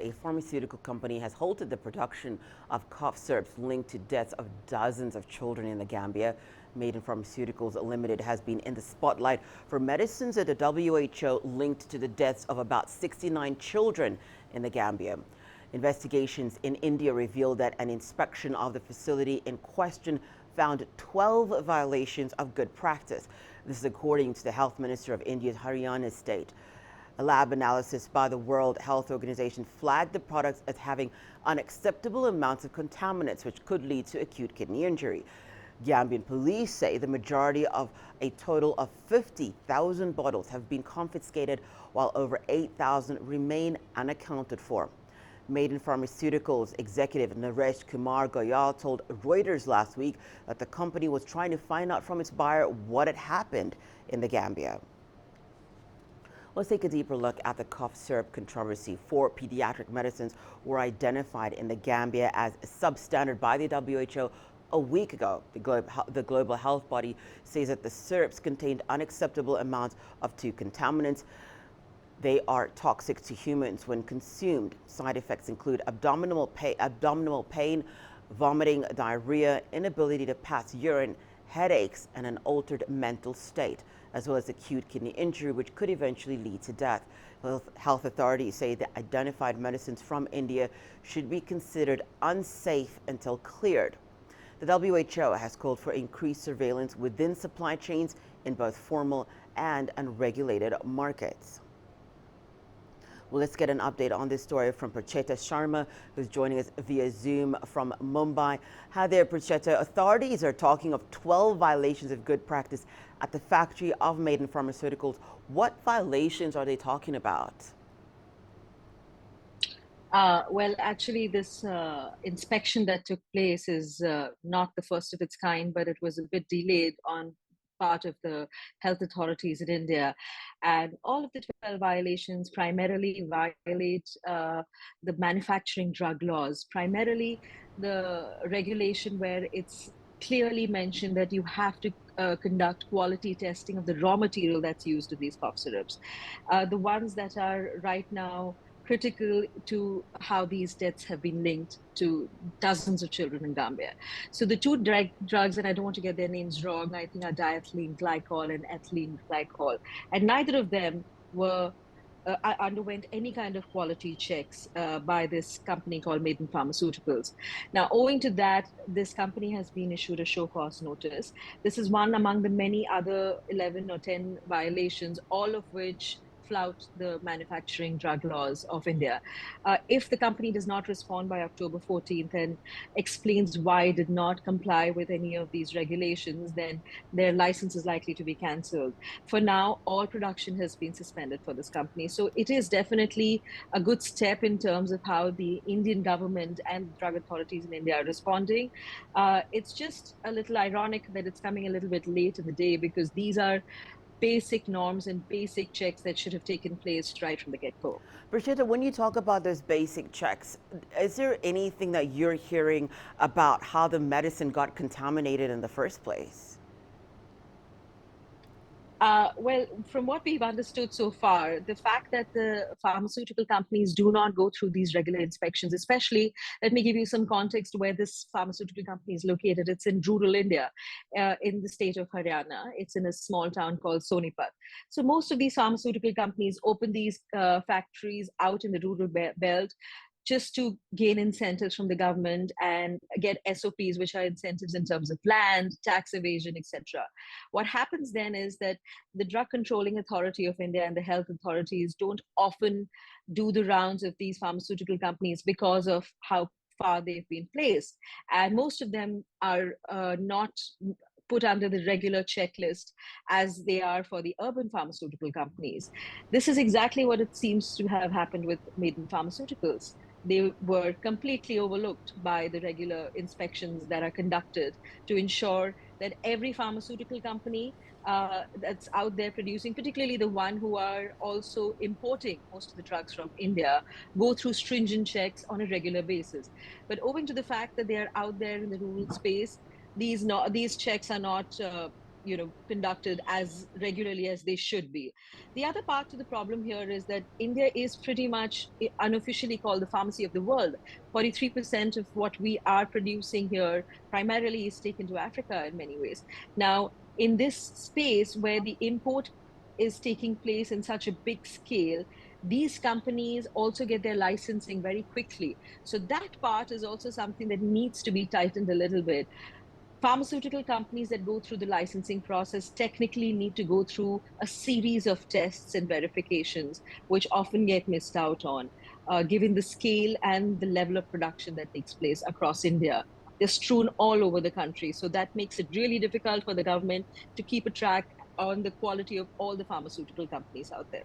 a pharmaceutical company has halted the production of cough syrups linked to deaths of dozens of children in the Gambia. Maiden Pharmaceuticals Limited has been in the spotlight for medicines at the WHO linked to the deaths of about 69 children in the Gambia. Investigations in India revealed that an inspection of the facility in question found 12 violations of good practice. This is according to the Health Minister of India's Haryana state. A lab analysis by the World Health Organization flagged the products as having unacceptable amounts of contaminants, which could lead to acute kidney injury. Gambian police say the majority of a total of 50,000 bottles have been confiscated, while over 8,000 remain unaccounted for. Maiden Pharmaceuticals executive Naresh Kumar Goyal told Reuters last week that the company was trying to find out from its buyer what had happened in the Gambia. Let's take a deeper look at the cough syrup controversy. 4 pediatric medicines were identified in the Gambia as substandard by the WHO a week ago. The global health body says that the syrups contained unacceptable amounts of 2 contaminants. They are toxic to humans when consumed. Side effects include abdominal pain, vomiting, diarrhea, inability to pass urine, headaches, and an altered mental state, as well as acute kidney injury, which could eventually lead to death. Health authorities say the identified medicines from India should be considered unsafe until cleared. The WHO has called for increased surveillance within supply chains in both formal and unregulated markets. Well, let's get an update on this story from Pracheta Sharma, who's joining us via Zoom from Mumbai. Hi there, Pracheta. Authorities are talking of 12 violations of good practice at the factory of Maiden Pharmaceuticals. What violations are they talking about? Well, actually, this inspection that took place is not the first of its kind, but it was a bit delayed on part of the health authorities in India. And all of the 12 violations primarily violate the manufacturing drug laws, primarily the regulation where it's clearly mentioned that you have to conduct quality testing of the raw material that's used in these cough syrups. The ones that are right now critical to how these deaths have been linked to dozens of children in Gambia. So the 2 drugs, and I don't want to get their names wrong, I think are diethylene glycol and ethylene glycol. And neither of them were underwent any kind of quality checks by this company called Maiden Pharmaceuticals. Now, owing to that, this company has been issued a show cause notice. This is one among the many other 11 or 10 violations, all of which flout the manufacturing drug laws of India. If the company does not respond by October 14th and explains why it did not comply with any of these regulations, then their license is likely to be cancelled. For now, all production has been suspended for this company. So it is definitely a good step in terms of how the Indian government and drug authorities in India are responding. It's just a little ironic that it's coming a little bit late in the day, because these are basic norms and basic checks that should have taken place right from the get-go. Pracheta, when you talk about those basic checks, is there anything that you're hearing about how the medicine got contaminated in the first place? Well, from what we've understood so far, the fact that the pharmaceutical companies do not go through these regular inspections, especially, let me give you some context where this pharmaceutical company is located. It's in rural India, in the state of Haryana. It's in a small town called Sonipat. So most of these pharmaceutical companies open these factories out in the rural belt just to gain incentives from the government and get SOPs, which are incentives in terms of land, tax evasion, etc. What happens then is that the Drug Controlling Authority of India and the health authorities don't often do the rounds of these pharmaceutical companies because of how far they've been placed. And most of them are not put under the regular checklist as they are for the urban pharmaceutical companies. This is exactly what it seems to have happened with Maiden Pharmaceuticals. They were completely overlooked by the regular inspections that are conducted to ensure that every pharmaceutical company that's out there producing, particularly the one who are also importing most of the drugs from India, go through stringent checks on a regular basis. But owing to the fact that they are out there in the rural space, these checks are not conducted as regularly as they should be. The other part to the problem here is that India is pretty much unofficially called the pharmacy of the world. 43% of what we are producing here primarily is taken to Africa in many ways. Now, in this space where the import is taking place in such a big scale, these companies also get their licensing very quickly. So that part is also something that needs to be tightened a little bit. Pharmaceutical companies that go through the licensing process technically need to go through a series of tests and verifications, which often get missed out on, given the scale and the level of production that takes place across India. They're strewn all over the country. So that makes it really difficult for the government to keep a track on the quality of all the pharmaceutical companies out there.